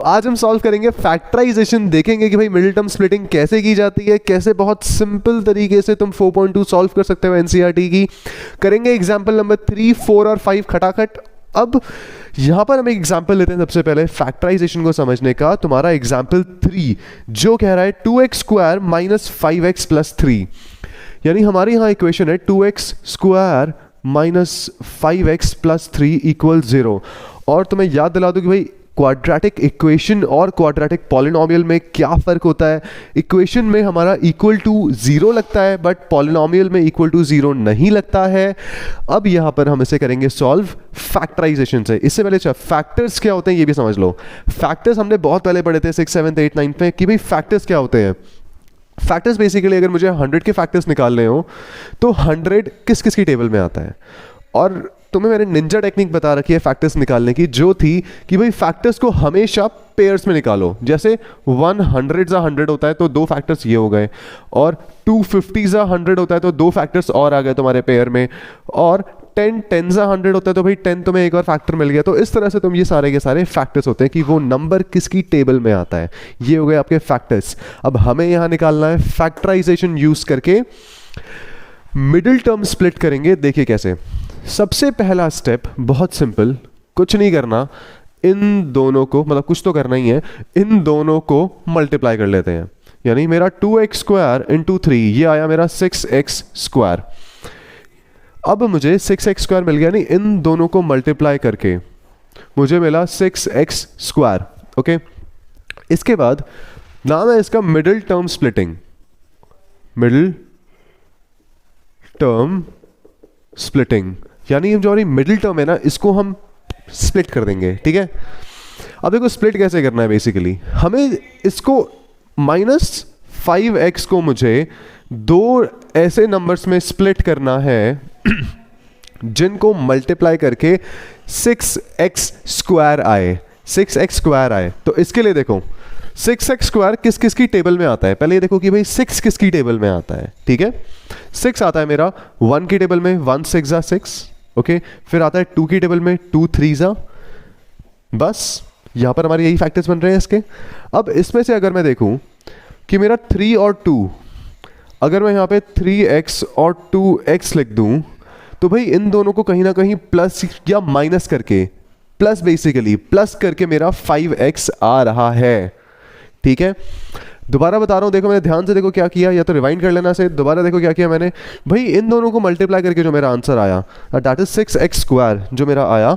आज हम सॉल्व करेंगे फैक्टराइजेशन, देखेंगे कि भाई मिडिल टर्म स्प्लिटिंग कैसे की जाती है, कैसे बहुत सिंपल तरीके से तुम 4.2 सॉल्व कर सकते हो एनसीईआरटी की। करेंगे एग्जांपल नंबर 3, 4 और 5 खटाखट। अब यहां पर हम एक एग्जांपल लेते हैं सबसे पहले फैक्टराइजेशन को समझने का। तुम्हारा एग्जांपल 3 जो कह रहा है 2x square minus 5x plus 3, यानी हमारे यहां इक्वेशन है 2x square minus 5x plus 3 equal 0। और तुम्हें याद दिला दूं कि भाई क्वाड्रेटिक इक्वेशन और क्वाड्रेटिक पॉलिनोमियल में क्या फ़र्क होता है। इक्वेशन में हमारा इक्वल टू 0 लगता है, बट पॉलिनोमियल में इक्वल टू 0 नहीं लगता है। अब यहाँ पर हम इसे करेंगे सॉल्व फैक्टराइजेशन से। इससे पहले अच्छा फैक्टर्स क्या होते हैं ये भी समझ लो। फैक्टर्स हमने बहुत पहले पढ़े थे 6, 7, 8, 9 पे कि भाई फैक्टर्स क्या होते हैं। फैक्टर्स बेसिकली अगर मुझे 100 के फैक्टर्स निकालने हो तो 100 किस किस की टेबल में आता है। और तुम्हें मैंने निंजा टेक्निक बता रखी है फैक्टर्स निकालने की, जो थी कि भाई फैक्टर्स को हमेशा पेयर्स में निकालो। जैसे 100 होता है तो 2 फैक्टर्स ये हो गए, और 250 होता है तो 2 फैक्टर्स और आ गए तुम्हारे पेयर में, और 10 होता है तो भाई 10 तुम्हें एक और फैक्टर मिल गया। तो इस तरह से तुम ये सारे के सारे फैक्टर्स होते हैं कि वो नंबर किसकी टेबल में आता है। ये हो गए आपके फैक्टर्स। अब हमें यहां निकालना है फैक्टराइजेशन यूज करके मिडिल टर्म स्प्लिट करेंगे। देखिए कैसे। सबसे पहला स्टेप बहुत सिंपल, कुछ नहीं करना, इन दोनों को मतलब कुछ तो करना ही है, इन दोनों को मल्टीप्लाई कर लेते हैं। यानी मेरा 2x स्क्वायर इंटू 3 ये आया मेरा 6x स्क्वायर। अब मुझे 6x स्क्वायर मिल गया, नहीं इन दोनों को मल्टीप्लाई करके मुझे मिला 6x स्क्वायर। ओके, इसके बाद नाम है इसका middle term splitting. Middle term splitting यानी जो हमारी मिडिल टर्म है ना, इसको हम स्प्लिट कर देंगे। ठीक है, अब देखो स्प्लिट कैसे करना है। बेसिकली हमें इसको -5x को मुझे 2 ऐसे नंबर्स में स्प्लिट करना है जिनको मल्टीप्लाई करके 6x स्क्वायर आए, 6x स्क्वायर आए। तो इसके लिए देखो 6x स्क्वायर किस किस की टेबल में आता है। पहले ये देखो कि भाई 6 किसकी टेबल में आता है। ठीक है, 6 आता है मेरा 1 की टेबल में, 1 6 6। ओके, फिर आता है 2 की टेबल में, 2 3 बस यहां पर हमारे यही फैक्टर्स बन रहे हैं इसके। अब इसमें से अगर मैं देखूं कि मेरा 3 और 2, अगर मैं यहां पे 3x और 2x लिख दूं तो भाई इन दोनों को कहीं ना कहीं प्लस या माइनस करके, प्लस बेसिकली प्लस करके मेरा 5x आ रहा है। ठीक है, दोबारा बता रहा हूं, देखो मैंने ध्यान से देखो क्या किया, या तो रिवाइंड कर लेना से। दोबारा देखो क्या किया मैंने, भाई इन दोनों को मल्टीप्लाई करके जो मेरा आंसर आया दैट इज 6x स्क्वायर जो मेरा आया।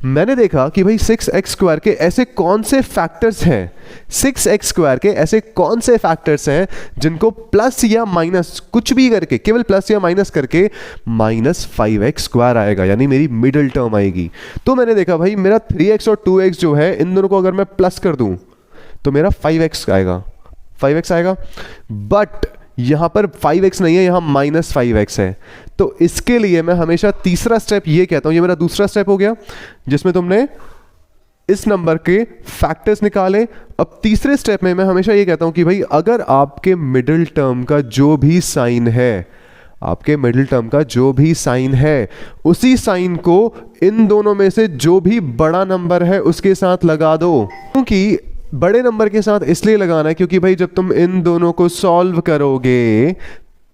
मैंने देखा कि भाई 6x स्क्वायर के ऐसे कौन से फैक्टर्स हैं, 6x स्क्वायर के ऐसे कौन से फैक्टर्स हैं जिनको प्लस या माइनस कुछ भी करके, केवल प्लस या माइनस करके -5x स्क्वायर आएगा, यानी मेरी मिडिल टर्म आएगी। तो मैंने देखा भाई मेरा 3x और 2x जो है, इन दोनों को अगर मैं प्लस कर दूं तो मेरा 5x आएगा, 5x आएगा। बट यहां पर 5x नहीं है, यहां -5x है। तो इसके लिए मैं हमेशा तीसरा स्टेप ये कहता हूं, ये मेरा दूसरा स्टेप हो गया जिसमें तुमने इस नंबर के फैक्टर्स निकाले। अब तीसरे स्टेप में मैं हमेशा ये कहता हूं कि भाई अगर आपके मिडिल टर्म का जो भी साइन है, आपके मिडिल टर्म का जो भी साइन है, उसी साइन को इन दोनों में से जो भी बड़ा नंबर है उसके साथ लगा दो। क्योंकि बड़े नंबर के साथ इसलिए लगाना है क्योंकि भाई जब तुम इन दोनों को सॉल्व करोगे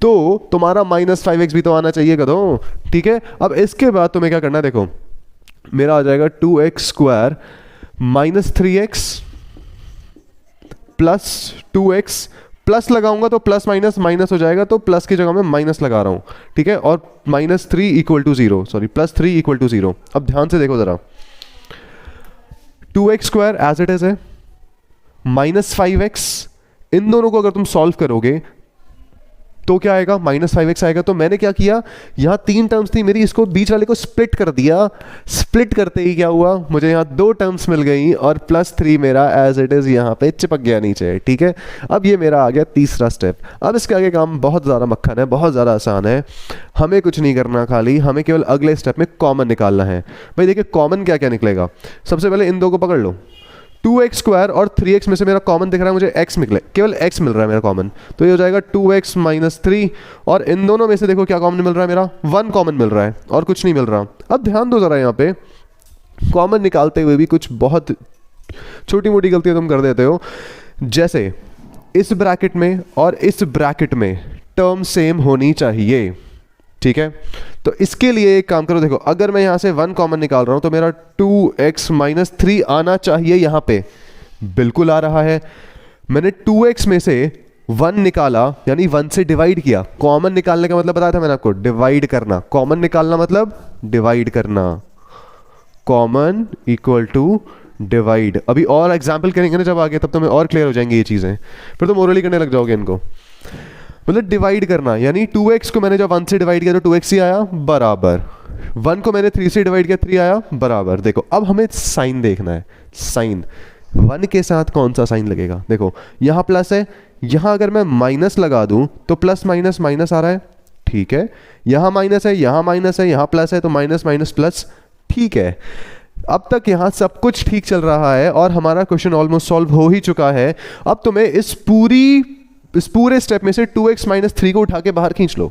तो तुम्हारा -5x भी तो आना चाहिए कदों। ठीक है, अब इसके बाद तुम्हें क्या करना है, देखो मेरा आ जाएगा 2x square -3x plus 2x, plus लगाऊंगा तो प्लस माइनस माइनस हो जाएगा, तो प्लस की जगह में माइनस लगा रहा हूं। ठीक है, और -3 equal to 0, sorry +3 equal to 0। अब ध्यान से देखो जरा, 2x square as it is है, -5x, इन दोनों को अगर तुम सॉल्व करोगे तो क्या आएगा, -5x आएगा। तो मैंने क्या किया, यहां 3 टर्म्स थी मेरी, इसको बीच वाले को स्प्लिट कर दिया। स्प्लिट करते ही क्या हुआ, मुझे यहां 2 टर्म्स मिल गई और +3 मेरा एज इट इज यहां पे चिपक गया नीचे। ठीक है, अब ये मेरा आ गया तीसरा स्टेप। अब इसके आगे काम बहुत ज़्यादा मक्खन है, बहुत ज़्यादा आसान है। हमें कुछ नहीं करना, खाली हमें केवल अगले स्टेप में कॉमन निकालना है। भाई देखिए कॉमन क्या क्या निकलेगा। सबसे पहले इन दो को पकड़ लो, 2x स्क्वायर और 3x में से मेरा कॉमन दिख रहा है मुझे x निकले, केवल x मिल रहा है मेरा कॉमन, तो ये हो जाएगा 2x -3। और इन दोनों में से देखो क्या कॉमन मिल रहा है, मेरा 1 कॉमन मिल रहा है और कुछ नहीं मिल रहा। अब ध्यान दो जरा, यहाँ पे कॉमन निकालते हुए भी कुछ बहुत छोटी मोटी गलतियां तुम कर देते हो, जैसे इस ब्रैकेट में और इस ब्रैकेट में टर्म सेम होनी चाहिए, ठीक है। तो इसके लिए एक काम करो, देखो अगर मैं यहां से 1 कॉमन निकाल रहा हूं तो मेरा 2x माइनस 3 आना चाहिए, यहां पे बिल्कुल आ रहा है। मैंने 2x में से 1 निकाला, यानी 1 से डिवाइड किया। कॉमन निकालने का मतलब बताया था मैंने आपको, डिवाइड करना। कॉमन निकालना मतलब डिवाइड करना, कॉमन इक्वल टू डिवाइड। अभी और एग्जाम्पल करेंगे ना जब आगे, तब तुम्हें और क्लियर हो जाएंगे ये चीजें, फिर तुम ओरली करने लग जाओगे इनको। मतलब डिवाइड करना, यानी 2x को मैंने जब 1 से डिवाइड किया तो 2x ही आया, बराबर 1 को मैंने 3 से डिवाइड किया 3 आया, बराबर। देखो अब हमें साइन देखना है, साइन 1 के साथ कौन सा साइन लगेगा। देखो यहां प्लस है, यहां अगर मैं माइनस लगा दूं तो प्लस माइनस माइनस आ रहा है, ठीक है। यहां माइनस है, यहां माइनस है, यहां प्लस है, तो माइनस माइनस प्लस, ठीक है। अब तक यहां सब कुछ ठीक चल रहा है और हमारा क्वेश्चन ऑलमोस्ट सॉल्व हो ही चुका है। अब तुम्हें इस पूरे स्टेप में से 2x माइनस 3 को उठा के बाहर खींच लो।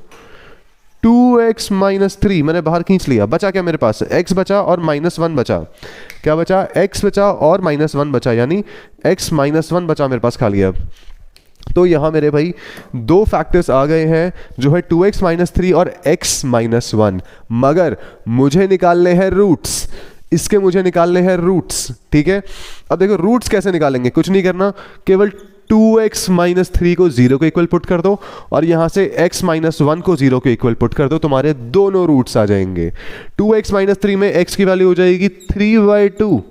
2x माइनस 3 मैंने बाहर खींच लिया, बचा क्या मेरे पास, x बचा और -1 बचा। क्या बचा, x बचा और -1 बचा, यानी x -1 बचा मेरे पास खाली। अब तो यहां मेरे भाई दो फैक्टर्स आ गए हैं, जो है 2x माइनस 3 और x माइनस 1। मगर मुझे निकालने हैं रूट्स, इसके मुझे निकालने हैं रूट्स, ठीक है। अब देखो रूट्स कैसे निकालेंगे, कुछ नहीं करना, केवल 2x माइनस 3 को 0 के इक्वल पुट कर दो और यहां से x माइनस 1 को 0 के इक्वल पुट कर दो, तुम्हारे दोनों रूट्स आ जाएंगे। 2x माइनस 3 में x की वैल्यू हो जाएगी 3/2,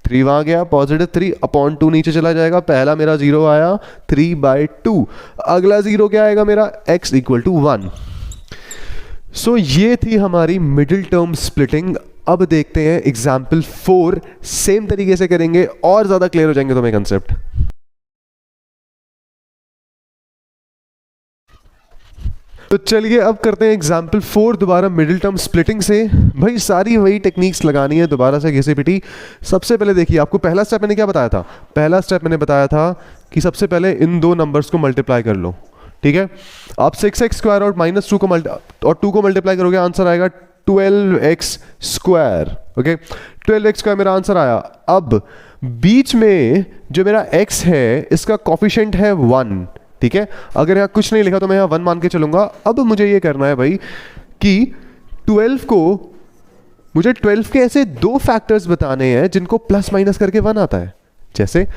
3 वहां गया, पॉजिटिव 3/2 नीचे चला जाएगा, पहला मेरा 0 आया 3/2। अगला 0 क्या आएगा मेरा, x इक्वल टू 1। सो ये थी हमारी मिडिल टर्म स्प्लिटिंग। अब देखते हैं एग्जाम्पल 4, सेम तरीके से करेंगे और ज्यादा क्लियर हो जाएंगे तुम्हें कंसेप्ट। तो चलिए अब करते हैं एग्जाम्पल 4 दोबारा मिडिल टर्म स्प्लिटिंग से। भाई सारी वही टेक्निक्स लगानी है दोबारा से घिसी पिटी। सबसे पहले देखिए, आपको पहला स्टेप मैंने क्या बताया था, पहला स्टेप मैंने बताया था कि सबसे पहले इन दो नंबर्स को मल्टीप्लाई कर लो, ठीक है। आप 6x स्क्वायर और -2 को 2 को मल्टीप्लाई करोगे, आंसर आएगा 12x square, okay. 12x square मेरा आंसर आया। अब बीच में जो मेरा x है इसका कोफिशिएंट है 1, ठीक है। अगर यहाँ कुछ नहीं लिखा तो मैं यहाँ 1 मान के चलूंगा। अब मुझे ये करना है भाई कि 12 को, मुझे 12 के ऐसे दो फैक्टर्स बताने हैं जिनको प्लस माइनस करके 1 आता है। जैसे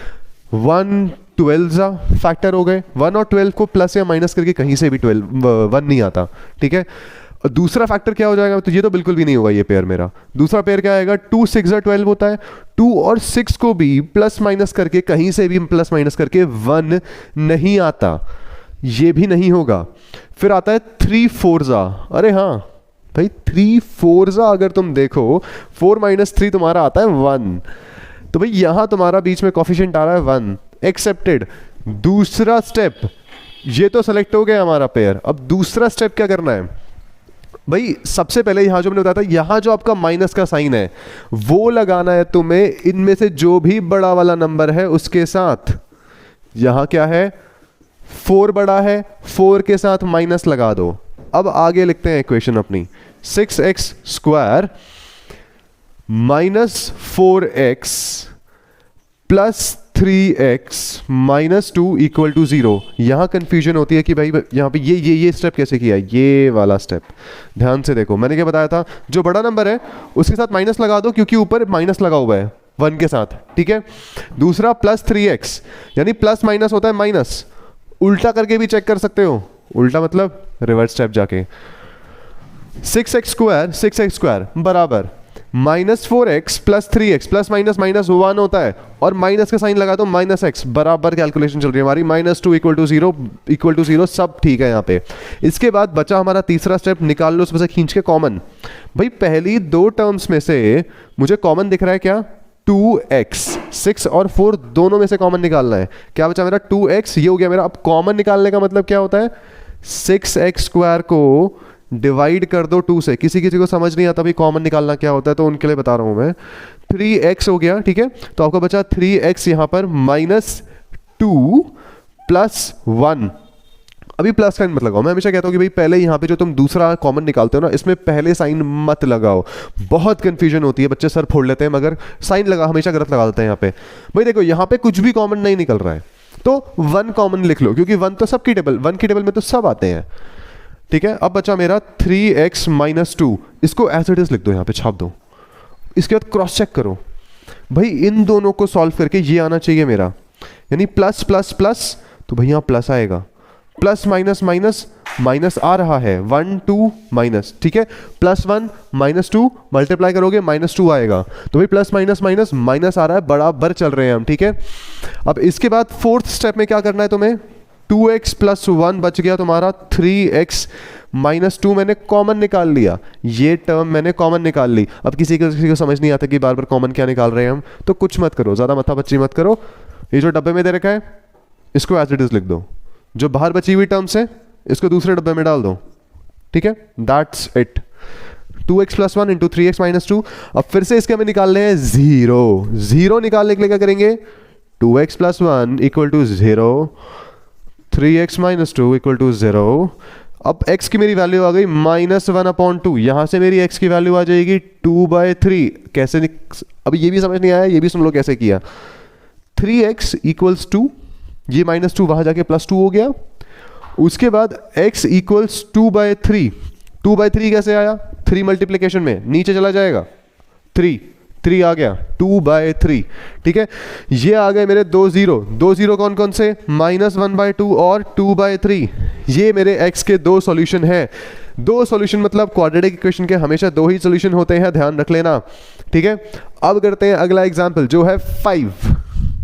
1 12 फैक्टर हो गए, 1 और 12 को प्लस या माइनस करके कहीं से भी 1 नहीं आता, ठीक है। दूसरा फैक्टर क्या हो जाएगा, तो ये तो बिल्कुल भी नहीं होगा ये पेयर मेरा। दूसरा पेयर क्या आएगा, 2 6 12 होता है, 2 और 6 को भी प्लस माइनस करके कहीं से भी प्लस माइनस करके 1 नहीं आता, ये भी नहीं होगा। फिर आता है 3 4 अरे हाँ भाई 3 4 अगर तुम देखो 4 - 3 तुम्हारा आता है 1, तो भाई यहां तुम्हारा बीच में कोफिशिएंट आ रहा है 1, एक्सेप्टेड। दूसरा स्टेप, ये तो सेलेक्ट हो गया हमारा पेयर। अब दूसरा स्टेप क्या करना है भाई, सबसे पहले यहां जो मैंने बताया था, यहां जो आपका माइनस का साइन है वो लगाना है तुम्हें इनमें से जो भी बड़ा वाला नंबर है उसके साथ। यहां क्या है, 4 बड़ा है, 4 के साथ माइनस लगा दो। अब आगे लिखते हैं इक्वेशन अपनी, 6x square minus 4x plus 3x minus 2 equal to 0। यहां कंफ्यूजन होती है कि भाई यहां पे ये स्टेप कैसे किया, ये वाला स्टेप ध्यान से देखो। मैंने क्या बताया था, जो बड़ा नंबर है उसके साथ माइनस लगा दो, क्योंकि ऊपर माइनस लगा हुआ है 1 के साथ, ठीक है। दूसरा प्लस 3x, यानी प्लस माइनस होता है माइनस, उल्टा करके भी चेक कर सकते हो, उल्टा मतलब रिवर्स स्टेप जाके। 6x स्क्वायर बराबर -4x plus 3x, plus minus minus 1 होता है, और माइनस का साइन लगा दो -x, बराबर कैलकुलेशन चल रही है हमारी, -2 इक्वल टू 0, सब ठीक है यहाँ पे। इसके बाद बचा हमारा तीसरा स्टेप, निकाल लो उसमें से खींच के कॉमन। भाई पहली दो टर्म्स में से मुझे कॉमन दिख रहा है क्या, 2x, 6 और 4 दोनों में से कॉमन निकालना है। क्या बचा मेरा 2x, ये हो गया मेरा। अब कॉमन निकालने का मतलब क्या होता है, 6x स्क्वायर को डिवाइड कर दो 2 से। किसी को समझ नहीं आता भाई कॉमन निकालना क्या होता है, तो उनके लिए बता रहा हूं मैं। 3x हो गया, ठीक है। तो आपको बचा 3x यहां पर -2 + 1, अभी प्लस साइन मत लगाओ, मैं हमेशा कहता हूँ कि भाई पहले यहाँ पे जो तुम दूसरा कॉमन निकालते हो ना, इसमें पहले साइन मत लगाओ, बहुत कंफ्यूजन होती है, बच्चे सर फोड़ लेते हैं, मगर साइन लगा हमेशा गलत लगा देते हैं यहाँ पे। भाई देखो यहाँ पे कुछ भी कॉमन नहीं निकल रहा है, तो 1 कॉमन लिख लो, क्योंकि 1 तो सबकी टेबल, 1 की टेबल में तो सब आते हैं, ठीक है। अब बचा मेरा 3x - 2, इसको एज इट इज लिख दो, यहाँ पे छाप दो। इसके बाद क्रॉस चेक करो, भाई इन दोनों को सॉल्व करके ये आना चाहिए मेरा, यानी प्लस प्लस प्लस, तो भाई यहाँ प्लस आएगा, प्लस माइनस माइनस माइनस आ रहा है, 1 2 माइनस, ठीक है। +1 - 2 मल्टीप्लाई करोगे -2 आएगा, तो भाई प्लस माइनस माइनस माइनस आ रहा है, बराबर चल रहे हैं हम, ठीक है। अब इसके बाद फोर्थ स्टेप में क्या करना है तुम्हें, 2x + 1 बच गया तुम्हारा, 3x - 2 मैंने कॉमन निकाल लिया, ये टर्म मैंने कॉमन निकाल ली। अब किसी को समझ नहीं आता कि बार बार कॉमन क्या निकाल रहे हैं हम, तो कुछ मत करो, ज़्यादा मत्था बच्ची मत करो, ये जो डब्बे में दे रखा है इसको एज इट इज लिख दो, जो बाहर बची हुई टर्म्स है इसको दूसरे डब्बे में डाल दो, ठीक है। That's it, 2x + 1 × 3x - 2। अब फिर से इसके हमें निकालने हैं 0 निकालने के लिए क्या करेंगे, 2x + 1 = 0, 3x - 2 = 0। अब x की मेरी वैल्यू आ गई -1/2, यहां से मेरी x की वैल्यू आ जाएगी 2/3। कैसे अभी ये भी समझ नहीं आया, ये भी सुन लो कैसे किया। 3x = 2, ये -2 वहां जाके +2 हो गया। उसके बाद x = 2/3, 2/3 कैसे आया, 3 मल्टीप्लिकेशन में नीचे चला जाएगा, 3 आ गया, 2/3, ठीक है। ये आ गए मेरे 2 0 कौन कौन से, -1/2 और 2/3। ये मेरे x के 2 सॉल्यूशन हैं। 2 सॉल्यूशन मतलब क्वाड्रेटिक इक्वेशन के हमेशा 2 ही सॉल्यूशन होते हैं, ध्यान रख लेना, ठीक है। अब करते हैं अगला एग्जाम्पल जो है 5।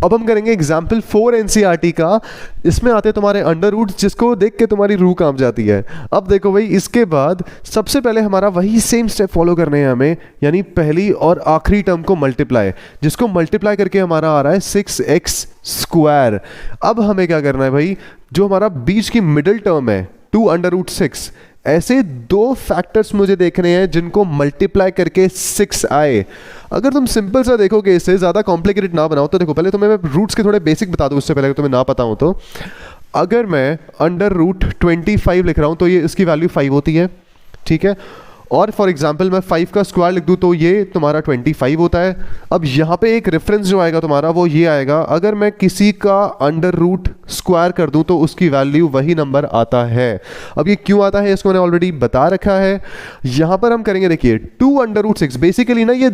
अब हम करेंगे एग्जाम्पल 4 NCERT का। इसमें आते हैं तुम्हारे अंडर रूट, जिसको देख के तुम्हारी रूह कांप जाती है। अब देखो भाई, इसके बाद सबसे पहले हमारा वही सेम स्टेप फॉलो करने हैं हमें, यानी पहली और आखिरी टर्म को मल्टीप्लाई, जिसको मल्टीप्लाई करके हमारा आ रहा है 6x²। अब हमें क्या करना है भाई, जो हमारा बीच की मिडिल टर्म है 2√6, ऐसे 2 फैक्टर्स मुझे देखने हैं जिनको मल्टीप्लाई करके 6 आए। अगर तुम सिंपल सा देखोगे, इसे ज़्यादा कॉम्प्लिकेटेड ना बनाओ, तो देखो पहले तुम्हें मैं रूट्स के थोड़े बेसिक बता दूं, उससे पहले अगर तुम्हें ना पता हो तो। अगर मैं √25 लिख रहा हूं तो ये इसकी वैल्यू 5 होती है, ठीक है। और फॉर एग्जाम्पल मैं 5 का स्क्वायर लिख दूं तो ये तुम्हारा 25 होता है। अब यहाँ पे एक रेफरेंस जो आएगा तुम्हारा वो ये आएगा, अगर मैं किसी का √स्क्वायर कर दूं तो उसकी वैल्यू वही नंबर आता है। अब ये क्यों आता है इसको मैंने ऑलरेडी बता रखा है। यहाँ पर हम करेंगे, देखिए 2√6 बेसिकली ना, ये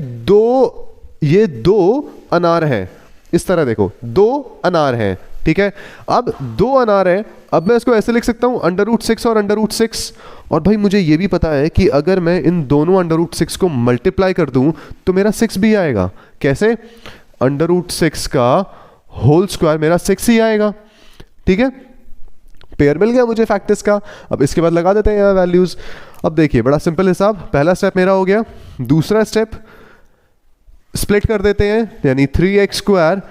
दो अनार हैं, इस तरह देखो 2 अनार हैं, ठीक है। अब 2 अनार है, अब मैं इसको ऐसे लिख सकता हूं √6 और √6। और भाई मुझे ये भी पता है कि अगर मैं इन दोनों √6 को मल्टीप्लाई कर दूं तो मेरा 6 भी आएगा। कैसे, √6 का होल स्क्वायर मेरा 6 ही आएगा, ठीक है। पेयर मिल गया मुझे फैक्टर्स का। अब इसके बाद लगा देते हैं यहाँ वैल्यूज। अब देखिए बड़ा सिंपल हिसाब, पहला स्टेप मेरा हो गया। दूसरा स्टेप स्प्लिट कर देते हैं, यानी 3x²।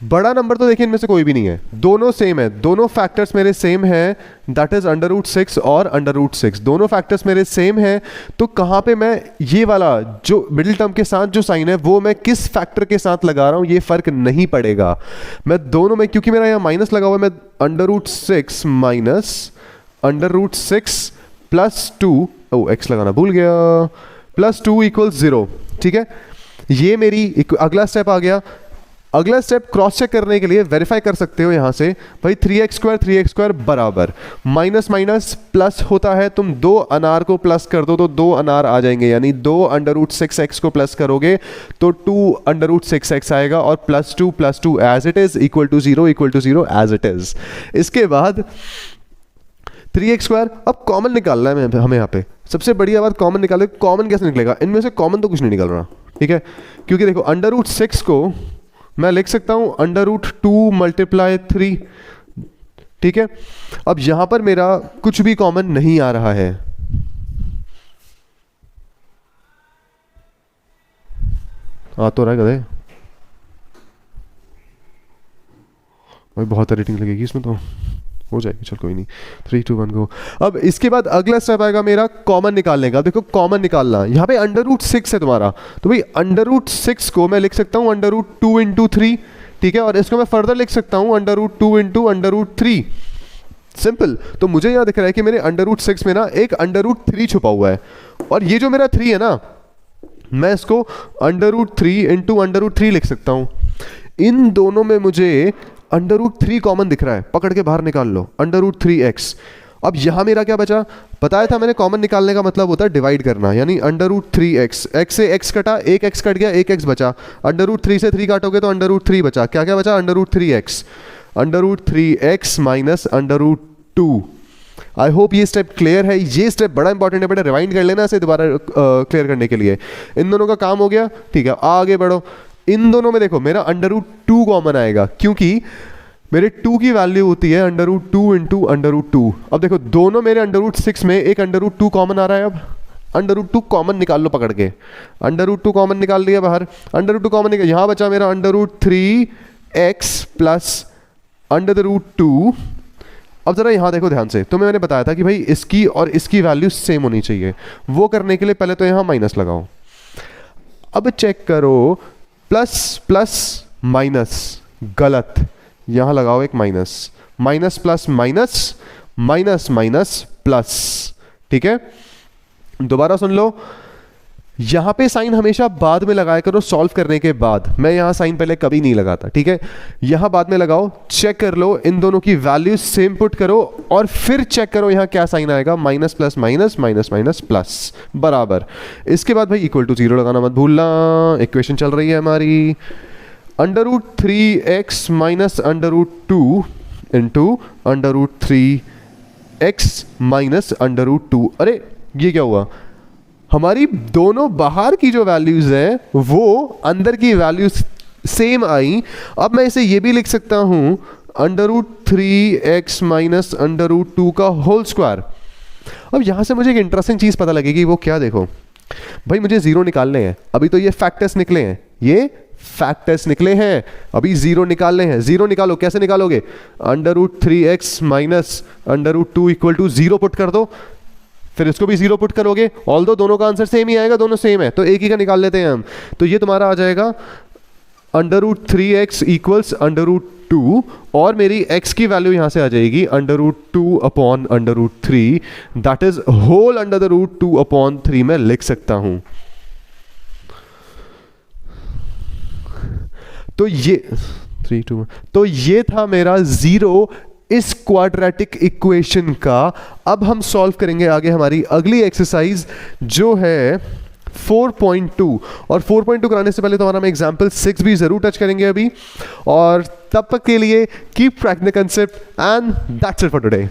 बड़ा नंबर तो देखिए इनमें से कोई भी नहीं है, दोनों सेम है, दोनों फैक्टर्स मेरे सेम हैं, दैट इज √6 और √6, दोनों फैक्टर्स मेरे सेम हैं। तो कहाँ पे मैं ये वाला जो मिडिल टर्म के साथ जो साइन है वो मैं किस फैक्टर के साथ लगा रहा हूँ ये फर्क नहीं पड़ेगा। मैं दोनों में, क्योंकि मेरा यहाँ माइनस लगा हुआ है, मैं √6 माइनस √6 + 2, x लगाना भूल गया, +2 = 0, ठीक है। ये मेरी अगला स्टेप आ गया। अगला स्टेप क्रॉस चेक करने के लिए वेरीफाई कर सकते हो यहां से, भाई 3x² बराबर माइनस माइनस प्लस होता है, तुम 2 अनार को प्लस कर दो तो 2 अनार आ जाएंगे, यानी 2 √6x को प्लस करोगे तो 2 √6x आएगा, और +2 + 2 as it is = 0 as it is. इसके बाद 3x², अब कॉमन निकालना है हमें यहाँ पे। सबसे बढ़िया बात कॉमन निकाले, कॉमन कैसे निकलेगा, इनमें से कॉमन तो कुछ नहीं निकल रहा, ठीक है। क्योंकि देखो √6 को मैं लिख सकता हूं √2 × 3, ठीक है। अब यहां पर मेरा कुछ भी कॉमन नहीं आ रहा है, आ तो रहा है गधे भाई, बहुत रेटिंग लगेगी इसमें, तो हो जाएगी, चल कोई नहीं, 3 2 1 गो। अब इसके बाद अगला स्टेप आएगा मेरा कॉमन निकालने का। देखो कॉमन निकालना, यहाँ पे √6 है तुम्हारा, तो भाई √6 को मैं लिख सकता हूँ √2 × 3, ठीक है। और इसको मैं फर्दर लिख सकता हूँ √2 × √3, सिंपल। तो मुझे यहाँ दिख रहा है कि मेरे अंडर रूट 6 में ना एक अंडर रूट 3 छुपा हुआ है, और ये जो मेरा 3 है ना, मैं इसको under root 3 into under root 3 लिख सकता हूँ। इन दोनों में मुझे अंडर रूट 3 कॉमन दिख रहा है, पकड़ के बाहर निकाल लो, अंडर रूट 3x। अब यहाँ मेरा क्या बचा, बताया था मैंने कॉमन निकालने का मतलब होता है डिवाइड करना, यानी अंडर रूट 3x, x से x कटा, एक x कट गया, एक x बचा, अंडर रूट 3 से 3 काटोगे तो अंडर रूट 3 बचा, क्या क्या बचा, under root 3x, under root 3x minus under root 2। I hope ये स्टेप क्लियर है। ये स्टेप बड़ा इंपॉर्टेंट है बेटा, रिवाइंड कर लेना इसे दोबारा क्लियर करने के लिए। इन दोनों का काम हो गया, ठीक है, आगे बढ़ो। इन दोनों में देखो मेरा अंडर रूट 2 कॉमन आएगा, क्योंकि मेरे 2 की वैल्यू होती है under root 2 into under root 2। अब देखो दोनों मेरे अंडर रूट 6 में एक अंडर रूट 2 कॉमन आ रहा है। अब अंडर रूट 2 कॉमन निकाल लो पकड़ के, अंडर रूट 2 कॉमन निकाल लिया बाहर, अंडर रूट 2 कॉमन निकाल, यहाँ बचा मेरा under root 3x plus under the root 2। अब जरा यहाँ देखो ध्यान से, तो मैंने बताया था कि भाई इसकी और इसकी वैल्यू सेम होनी चाहिए। वो करने के लिए पहले तो यहाँ माइनस लगाओ। अब चेक करो, प्लस प्लस माइनस गलत, यहाँ लगाओ एक minus, minus plus minus, minus minus plus, ठीक है। दोबारा सुन लो, यहां पे साइन हमेशा बाद में लगाया करो सॉल्व करने के बाद। मैं यहां साइन पहले कभी नहीं लगाता, ठीक है। यहां बाद में लगाओ, चेक कर लो, इन दोनों की वैल्यू सेम पुट करो और फिर चेक करो यहां क्या साइन आएगा, minus plus minus, minus minus plus, बराबर। इसके बाद भाई इक्वल टू 0 लगाना मत भूलना। इक्वेशन चल रही है हमारी, under root 3x minus under root 2 into under root 3x minus under root 2। अरे ये क्या हुआ, हमारी दोनों बाहर की जो वैल्यूज है वो अंदर की वैल्यूज सेम आई। अब मैं इसे ये भी लिख सकता हूं, under root 3x minus under root 2 का होल स्क्वायर। अब यहां से मुझे एक इंटरेस्टिंग चीज पता लगेगी, वो क्या, देखो भाई मुझे 0 निकालने हैं। अभी तो ये फैक्टर्स निकले हैं, ये फैक्टर्स निकले हैं, अभी 0 निकालने हैं। 0 निकालो, कैसे निकालोगे, under root 3x minus under root 2 equal to 0 put कर दो, फिर इसको भी 0 पुट करोगे। ऑल्दो दोनों का आंसर सेम ही आएगा, दोनों सेम है, तो एक ही का निकाल लेते हैं हम। तो ये तुम्हारा आ जाएगा under root 3x equals under root 2, और मेरी x की वैल्यू यहां से आ जाएगी under root 2 upon under root 3, that is whole under the root 2 upon 3 मैं लिख सकता हूं। तो ये 3 2, तो ये था मेरा 0 इस क्वाड्रेटिक इक्वेशन का। अब हम सॉल्व करेंगे आगे हमारी अगली एक्सरसाइज जो है 4.2, और 4.2 कराने से पहले तो हमारा हम एग्जाम्पल 6 भी जरूर टच करेंगे अभी, और तब तक के लिए keep tracking the concept and that's it for today.